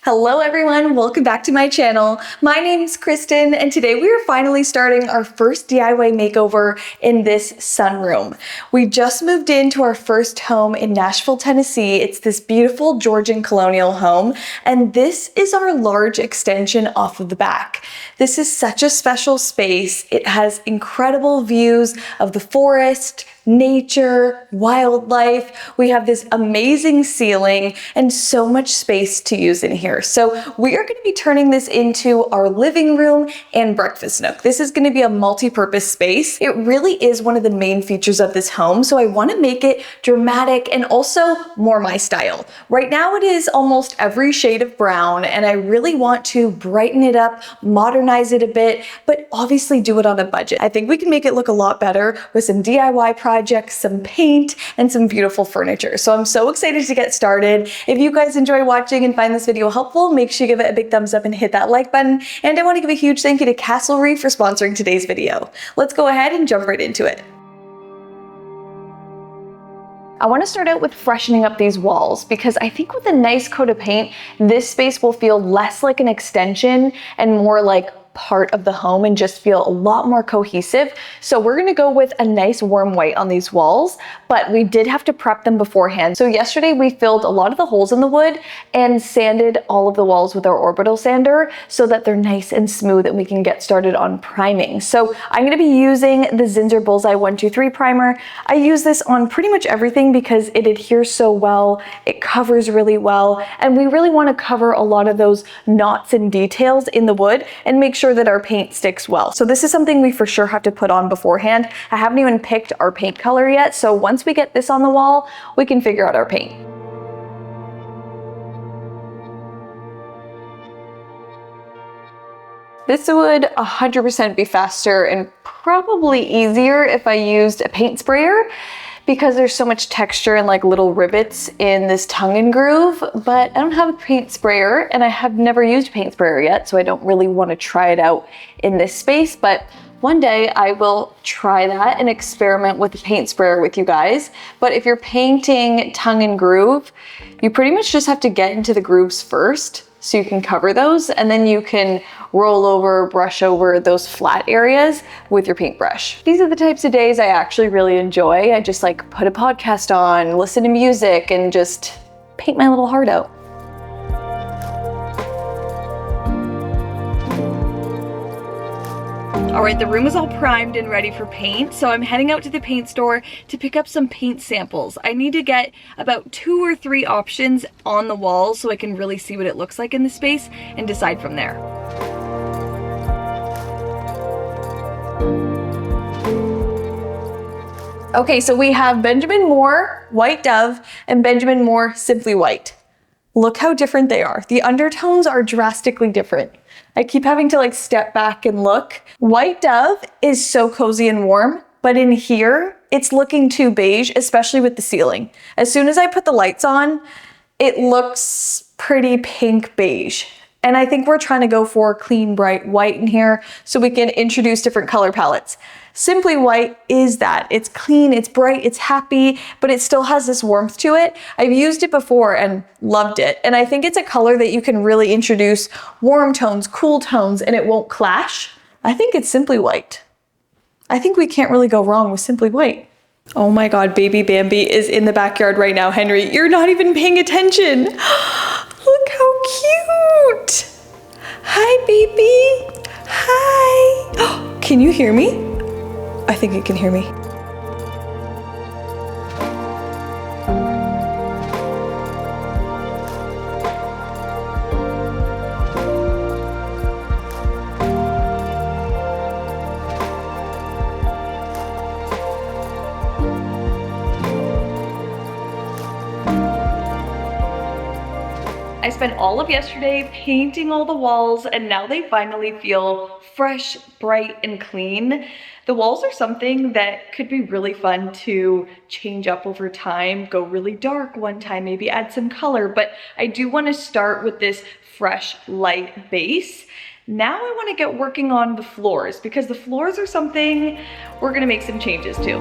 Hello everyone, welcome back to my channel. My name is Kristen and today we are finally starting our first DIY makeover in this sunroom. We just moved into our first home in Nashville, Tennessee. It's this beautiful Georgian colonial home and this is our large extension off of the back. This is such a special space. It has incredible views of the forest, nature, wildlife. We have this amazing ceiling and so much space to use in here. So we are going to be turning this into our living room and breakfast nook. This is going to be a multi-purpose space. It really is one of the main features of this home. So I want to make it dramatic and also more my style. Right now it is almost every shade of brown and I really want to brighten it up, modernize it a bit, but obviously do it on a budget. I think we can make it look a lot better with some DIY projects, some paint, and some beautiful furniture. So I'm so excited to get started. If you guys enjoy watching and find this video helpful, make sure you give it a big thumbs up and hit that like button. And I want to give a huge thank you to Castlery for sponsoring today's video. Let's go ahead and jump right into it. I want to start out with freshening up these walls because I think with a nice coat of paint, this space will feel less like an extension and more like part of the home and just feel a lot more cohesive. So we're going to go with a nice warm white on these walls, but we did have to prep them beforehand. So yesterday we filled a lot of the holes in the wood and sanded all of the walls with our orbital sander so that they're nice and smooth and we can get started on priming. So I'm going to be using the Zinsser Bullseye 123 primer. I use this on pretty much everything because it adheres so well, it covers really well, and we really want to cover a lot of those knots and details in the wood and make sure that our paint sticks well. So this is something we for sure have to put on beforehand. I haven't even picked our paint color yet, so once we get this on the wall, we can figure out our paint. This would 100% be faster and probably easier if I used a paint sprayer, because there's so much texture and like little rivets in this tongue and groove, but I don't have a paint sprayer and I have never used a paint sprayer yet, so I don't really want to try it out in this space, but one day I will try that and experiment with the paint sprayer with you guys. But if you're painting tongue and groove, you pretty much just have to get into the grooves first so you can cover those, and then you can roll over, brush over those flat areas with your paintbrush. These are the types of days I actually really enjoy. I just like put a podcast on, listen to music, and just paint my little heart out. All right, the room is all primed and ready for paint, so I'm heading out to the paint store to pick up some paint samples. I need to get about 2 or 3 options on the walls so I can really see what it looks like in the space and decide from there. Okay, so we have Benjamin Moore White Dove and Benjamin Moore Simply White. Look how different they are. The undertones are drastically different. I keep having to like step back and look. White Dove is so cozy and warm, but in here, it's looking too beige, especially with the ceiling. As soon as I put the lights on, it looks pretty pink beige. And I think we're trying to go for clean, bright white in here so we can introduce different color palettes. Simply White is that. It's clean, it's bright, it's happy, but it still has this warmth to it. I've used it before and loved it. And I think it's a color that you can really introduce warm tones, cool tones, and it won't clash. I think it's Simply White. I think we can't really go wrong with Simply White. Oh my God, baby Bambi is in the backyard right now. Henry, you're not even paying attention. Look how cute. Hi, baby. Hi. Can you hear me? I think it can hear me. I spent all of yesterday painting all the walls and now they finally feel fresh, bright, and clean. The walls are something that could be really fun to change up over time, go really dark one time, maybe add some color, but I do want to start with this fresh, light base. Now I want to get working on the floors because the floors are something we're going to make some changes to.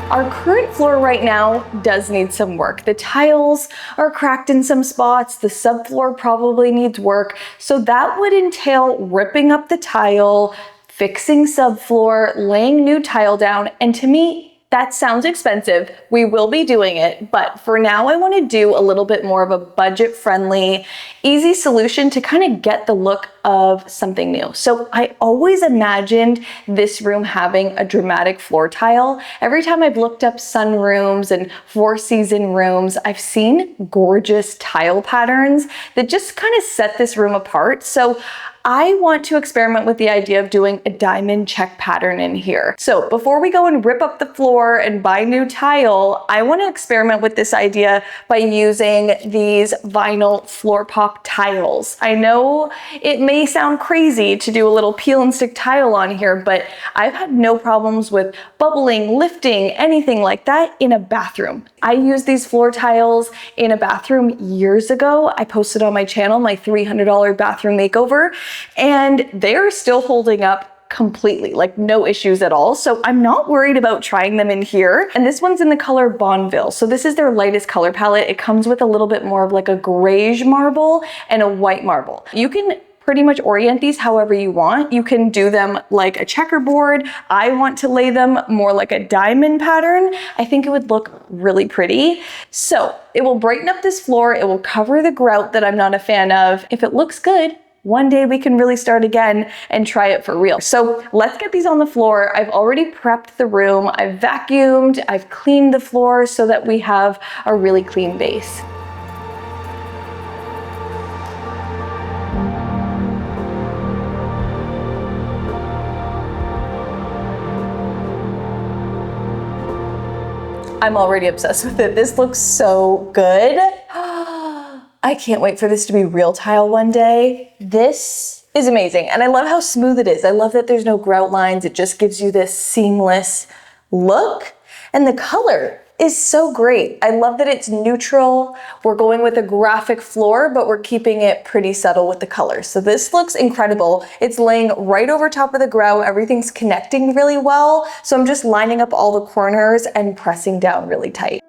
Our current floor right now does need some work. The tiles are cracked in some spots, the subfloor probably needs work, so that would entail ripping up the tile, fixing subfloor, laying new tile down, and to me, that sounds expensive. We will be doing it, but for now I want to do a little bit more of a budget-friendly, easy solution to kind of get the look of something new. So I always imagined this room having a dramatic floor tile. Every time I've looked up sunrooms and four-season rooms, I've seen gorgeous tile patterns that just kind of set this room apart. So I want to experiment with the idea of doing a diamond check pattern in here. So before we go and rip up the floor and buy new tile, I want to experiment with this idea by using these vinyl floor pop tiles. I know it may sound crazy to do a little peel and stick tile on here, but I've had no problems with bubbling, lifting, anything like that in a bathroom. I used these floor tiles in a bathroom years ago. I posted on my channel my $300 bathroom makeover, and they're still holding up completely, like no issues at all. So I'm not worried about trying them in here. And this one's in the color Bonneville. So this is their lightest color palette. It comes with a little bit more of like a grayish marble and a white marble. You can pretty much orient these however you want. You can do them like a checkerboard. I want to lay them more like a diamond pattern. I think it would look really pretty. So it will brighten up this floor. It will cover the grout that I'm not a fan of. If it looks good, one day we can really start again and try it for real. So let's get these on the floor. I've already prepped the room. I've vacuumed, I've cleaned the floor so that we have a really clean base. I'm already obsessed with it. This looks so good. I can't wait for this to be real tile one day. This is amazing. And I love how smooth it is. I love that there's no grout lines. It just gives you this seamless look. And the color is so great. I love that it's neutral. We're going with a graphic floor, but we're keeping it pretty subtle with the colors. So this looks incredible. It's laying right over top of the grout. Everything's connecting really well. So I'm just lining up all the corners and pressing down really tight.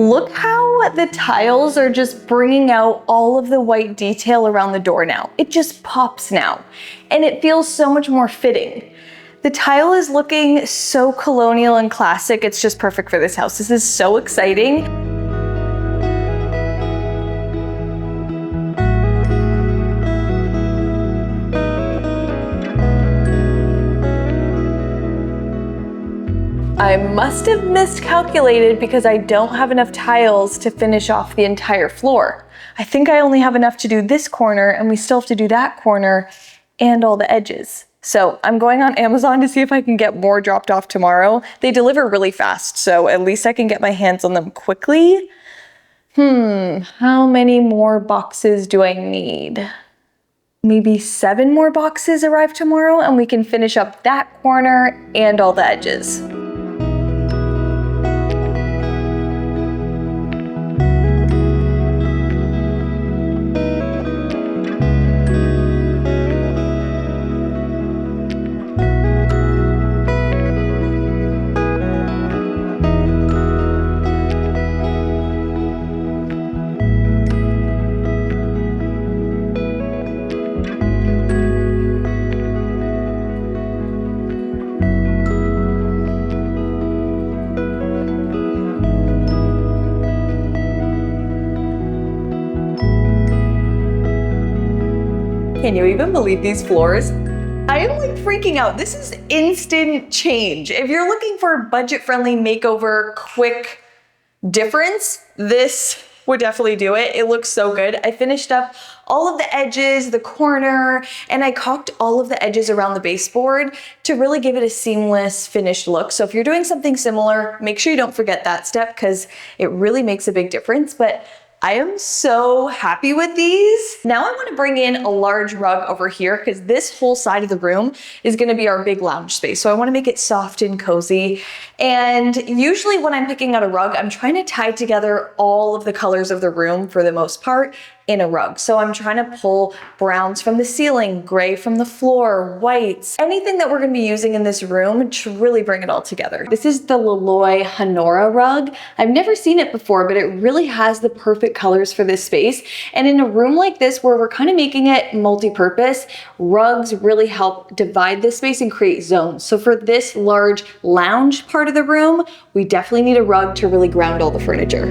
Look how the tiles are just bringing out all of the white detail around the door now. It just pops now, and it feels so much more fitting. The tile is looking so colonial and classic. It's just perfect for this house. This is so exciting. I must have miscalculated because I don't have enough tiles to finish off the entire floor. I think I only have enough to do this corner, and we still have to do that corner and all the edges. So I'm going on Amazon to see if I can get more dropped off tomorrow. They deliver really fast, so at least I can get my hands on them quickly. How many more boxes do I need? Maybe 7 more boxes arrive tomorrow, and we can finish up that corner and all the edges. Can you even believe these floors? I am like freaking out. This is instant change. If you're looking for a budget-friendly makeover, quick difference, this would definitely do it. It looks so good. I finished up all of the edges, the corner, and I caulked all of the edges around the baseboard to really give it a seamless finished look. So if you're doing something similar, make sure you don't forget that step because it really makes a big difference. But I am so happy with these. Now I want to bring in a large rug over here because this whole side of the room is going to be our big lounge space. So I want to make it soft and cozy. And usually when I'm picking out a rug, I'm trying to tie together all of the colors of the room for the most part in a rug. So I'm trying to pull browns from the ceiling, gray from the floor, whites, anything that we're gonna be using in this room to really bring it all together. This is the Laloy Honora rug. I've never seen it before, but it really has the perfect colors for this space. And in a room like this where we're kind of making it multi-purpose, rugs really help divide this space and create zones. So for this large lounge part of the room, we definitely need a rug to really ground all the furniture.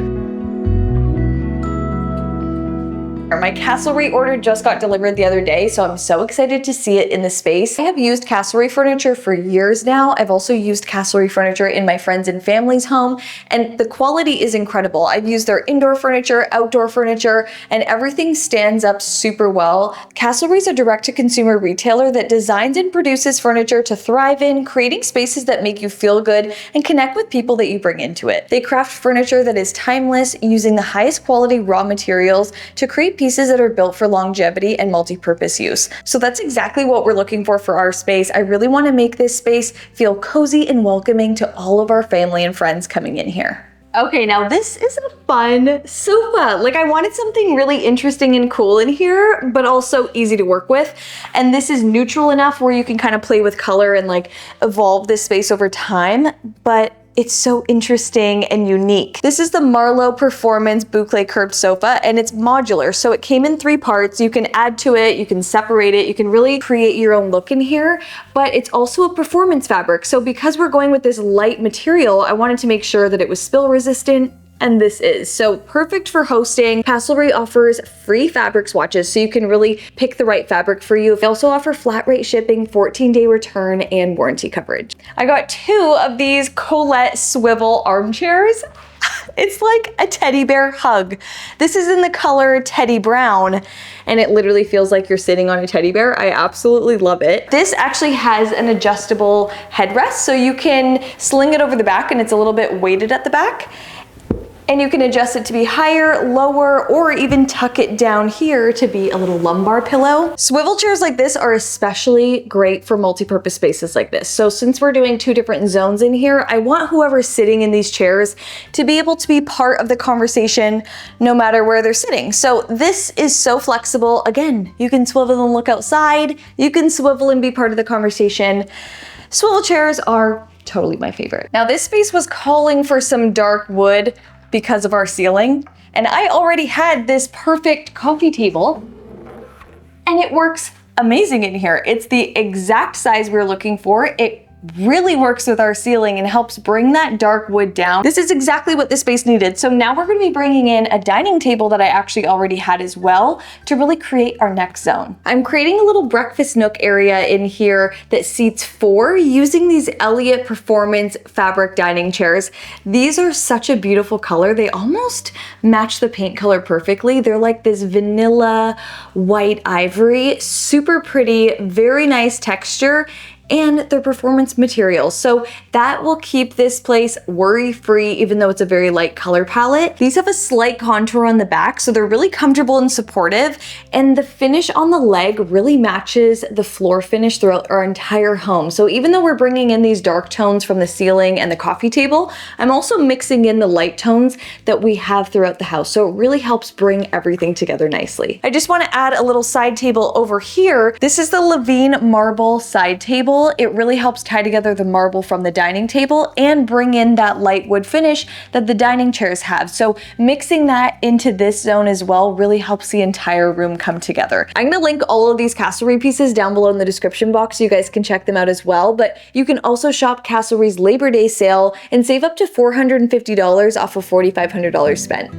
My Castlery order just got delivered the other day, so I'm so excited to see it in the space. I have used Castlery furniture for years now. I've also used Castlery furniture in my friends and family's home, and the quality is incredible. I've used their indoor furniture, outdoor furniture, and everything stands up super well. Castlery is a direct-to-consumer retailer that designs and produces furniture to thrive in, creating spaces that make you feel good and connect with people that you bring into it. They craft furniture that is timeless, using the highest quality raw materials to create pieces that are built for longevity and multi-purpose use. So that's exactly what we're looking for our space. I really want to make this space feel cozy and welcoming to all of our family and friends coming in here. Okay, now this is a fun sofa. Like I wanted something really interesting and cool in here, but also easy to work with. And this is neutral enough where you can kind of play with color and like evolve this space over time, but it's so interesting and unique. This is the Marlowe Performance Boucle Curved Sofa, and it's modular. So it came in 3 parts. You can add to it, you can separate it, you can really create your own look in here, but it's also a performance fabric. So because we're going with this light material, I wanted to make sure that it was spill resistant, and this is. So perfect for hosting. Castlery offers free fabric swatches, so you can really pick the right fabric for you. They also offer flat rate shipping, 14-day return, and warranty coverage. I got 2 of these Colette swivel armchairs. It's like a teddy bear hug. This is in the color teddy brown, and it literally feels like you're sitting on a teddy bear. I absolutely love it. This actually has an adjustable headrest, so you can sling it over the back, and it's a little bit weighted at the back. And you can adjust it to be higher, lower, or even tuck it down here to be a little lumbar pillow. Swivel chairs like this are especially great for multi-purpose spaces like this. So since we're doing 2 different zones in here, I want whoever's sitting in these chairs to be able to be part of the conversation no matter where they're sitting. So this is so flexible. Again, you can swivel and look outside. You can swivel and be part of the conversation. Swivel chairs are totally my favorite. Now this space was calling for some dark wood because of our ceiling, and I already had this perfect coffee table, and it works amazing in here. It's the exact size we're looking for. It really works with our ceiling and helps bring that dark wood down. This is exactly what the space needed. So now we're going to be bringing in a dining table that I actually already had as well to really create our next zone. I'm creating a little breakfast nook area in here that seats 4 using these Elliott Performance fabric dining chairs. These are such a beautiful color. They almost match the paint color perfectly. They're like this vanilla white ivory, super pretty, very nice texture, and they're performance materials. So that will keep this place worry-free, even though it's a very light color palette. These have a slight contour on the back, so they're really comfortable and supportive. And the finish on the leg really matches the floor finish throughout our entire home. So even though we're bringing in these dark tones from the ceiling and the coffee table, I'm also mixing in the light tones that we have throughout the house. So it really helps bring everything together nicely. I just want to add a little side table over here. This is the Levine marble side table. It really helps tie together the marble from the dining table and bring in that light wood finish that the dining chairs have. So mixing that into this zone as well really helps the entire room come together. I'm gonna link all of these Castlery pieces down below in the description box so you guys can check them out as well, but you can also shop Castlery's Labor Day sale and save up to $450 off of $4,500 spent.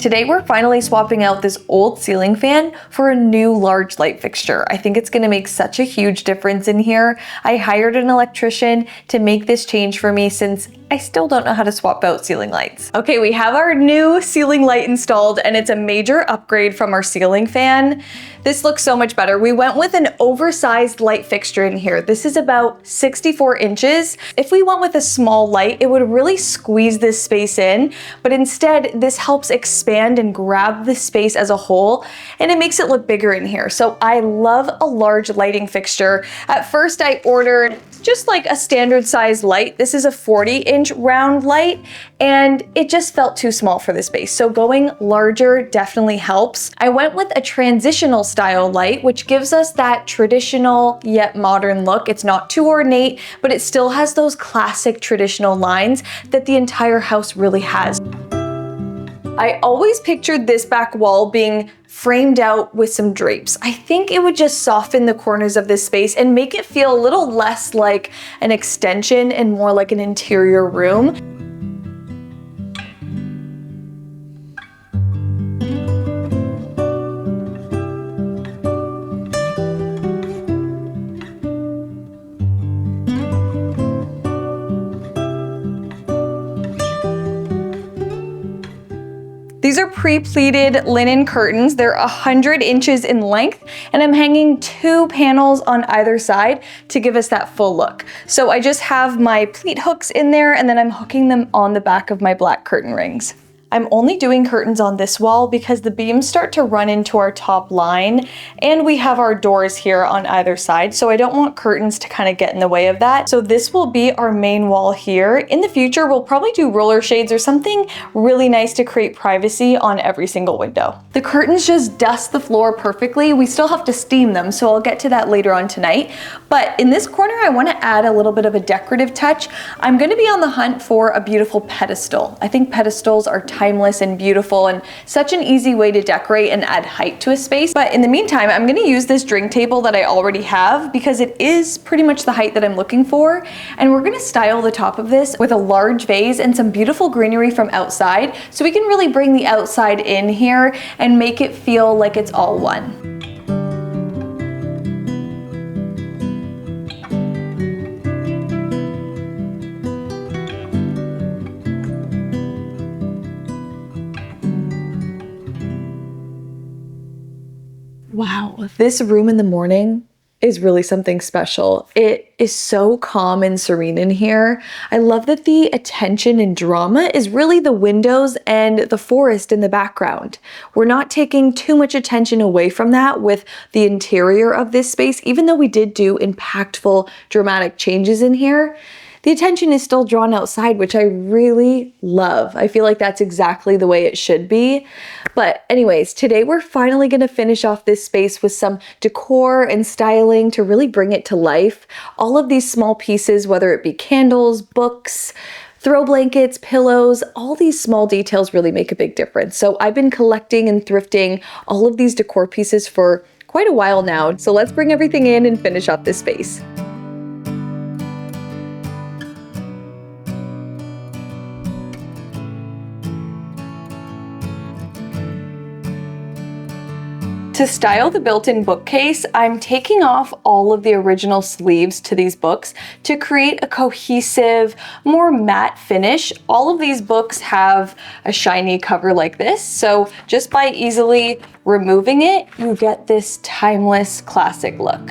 Today we're finally swapping out this old ceiling fan for a new large light fixture. I think it's gonna make such a huge difference in here. I hired an electrician to make this change for me since I still don't know how to swap out ceiling lights. Okay, we have our new ceiling light installed and it's a major upgrade from our ceiling fan. This looks so much better. We went with an oversized light fixture in here. This is about 64 inches. If we went with a small light, it would really squeeze this space in, but instead this helps expand and grab the space as a whole, and it makes it look bigger in here. So I love a large lighting fixture. At first I ordered just like a standard size light. This is a 40-inch round light, and it just felt too small for the space. So going larger definitely helps. I went with a transitional style light, which gives us that traditional yet modern look. It's not too ornate, but it still has those classic traditional lines that the entire house really has. I always pictured this back wall being framed out with some drapes. I think it would just soften the corners of this space and make it feel a little less like an extension and more like an interior room. These are pre-pleated linen curtains. They're 100 inches in length, and I'm hanging 2 panels on either side to give us that full look. So I just have my pleat hooks in there, and then I'm hooking them on the back of my black curtain rings. I'm only doing curtains on this wall because the beams start to run into our top line, and we have our doors here on either side, so I don't want curtains to kind of get in the way of that. So this will be our main wall here. In the future, we'll probably do roller shades or something really nice to create privacy on every single window. The curtains just dust the floor perfectly. We still have to steam them, so I'll get to that later on tonight. But in this corner, I want to add a little bit of a decorative touch. I'm going to be on the hunt for a beautiful pedestal. I think pedestals are timeless and beautiful and such an easy way to decorate and add height to a space. But in the meantime, I'm going to use this drink table that I already have because it is pretty much the height that I'm looking for. And we're going to style the top of this with a large vase and some beautiful greenery from outside, so we can really bring the outside in here and make it feel like it's all one. Wow, this room in the morning is really something special. It is so calm and serene in here. I love that the attention and drama is really the windows and the forest in the background. We're not taking too much attention away from that with the interior of this space, even though we did do impactful, dramatic changes in here. The attention is still drawn outside, which I really love. I feel like that's exactly the way it should be. But anyways, today we're finally gonna finish off this space with some decor and styling to really bring it to life. All of these small pieces, whether it be candles, books, throw blankets, pillows, all these small details really make a big difference. So I've been collecting and thrifting all of these decor pieces for quite a while now. So let's bring everything in and finish off this space. To style the built-in bookcase, I'm taking off all of the original sleeves to these books to create a cohesive, more matte finish. All of these books have a shiny cover like this, so just by easily removing it, you get this timeless classic look.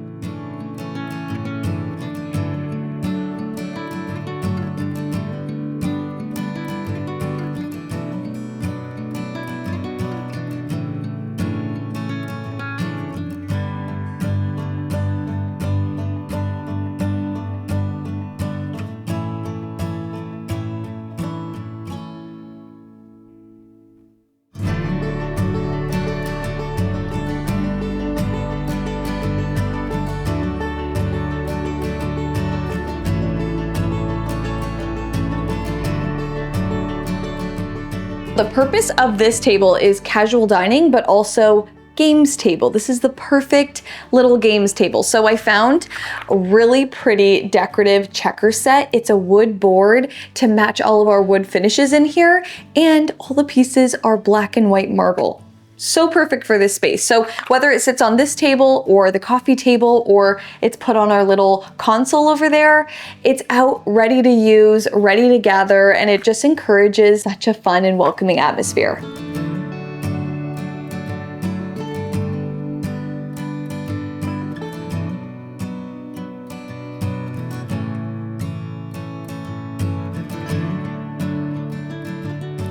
The purpose of this table is casual dining, but also games table. This is the perfect little games table. So I found a really pretty decorative checker set. It's a wood board to match all of our wood finishes in here, and all the pieces are black and white marble. So perfect for this space. So whether it sits on this table or the coffee table, or it's put on our little console over there, it's out ready to use, ready to gather, and it just encourages such a fun and welcoming atmosphere.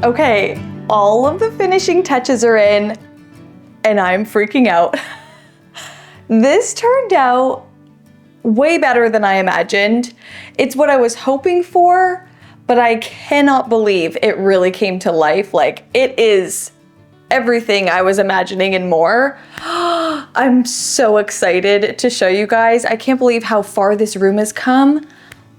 Okay, all of the finishing touches are in, and I'm freaking out. This turned out way better than I imagined. It's what I was hoping for, but I cannot believe it really came to life. Like, it is everything I was imagining and more. I'm so excited to show you guys. I can't believe how far this room has come.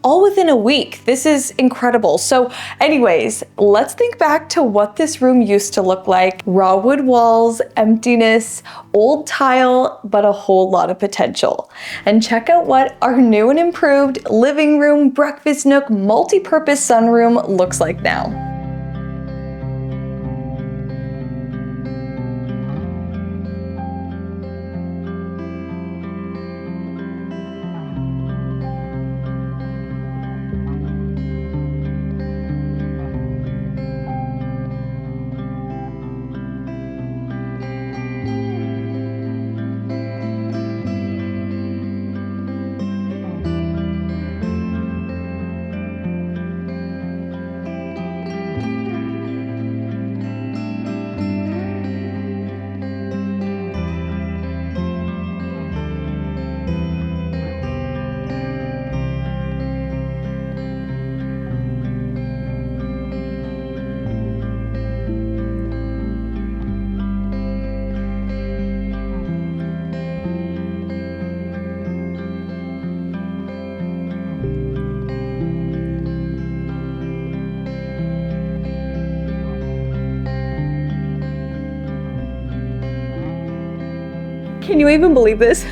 All within a week. This is incredible. So anyways, let's think back to what this room used to look like. Raw wood walls, emptiness, old tile, but a whole lot of potential. And check out what our new and improved living room, breakfast nook, multi-purpose sunroom looks like now. Can you even believe this?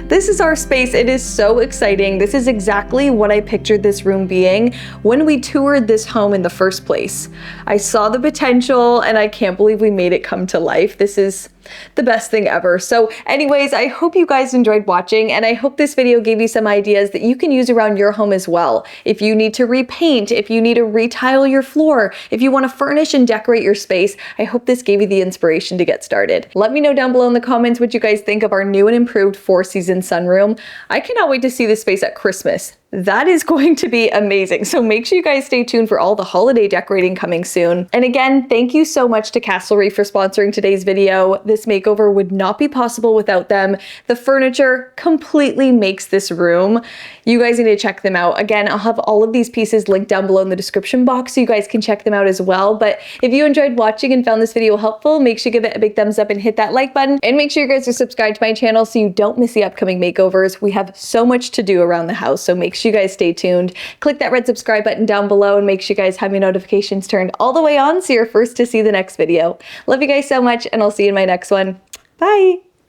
This is our space. It is so exciting. This is exactly what I pictured this room being when we toured this home in the first place. I saw the potential and I can't believe we made it come to life. This is the best thing ever. So anyways, I hope you guys enjoyed watching, and I hope this video gave you some ideas that you can use around your home as well. If you need to repaint, if you need to retile your floor, if you want to furnish and decorate your space, I hope this gave you the inspiration to get started. Let me know down below in the comments what you guys think of our new and improved 4-season sunroom. I cannot wait to see this space at Christmas. That is going to be amazing. So make sure you guys stay tuned for all the holiday decorating coming soon. And again, thank you so much to Castle Reef for sponsoring today's video. This makeover would not be possible without them. The furniture completely makes this room. You guys need to check them out. Again, I'll have all of these pieces linked down below in the description box so you guys can check them out as well. But if you enjoyed watching and found this video helpful, make sure you give it a big thumbs up and hit that like button. And make sure you guys are subscribed to my channel so you don't miss the upcoming makeovers. We have so much to do around the house, so make sure you guys stay tuned. Click that red subscribe button down below and make sure you guys have your notifications turned all the way on so you're first to see the next video. Love you guys so much, and I'll see you in my next one. Bye!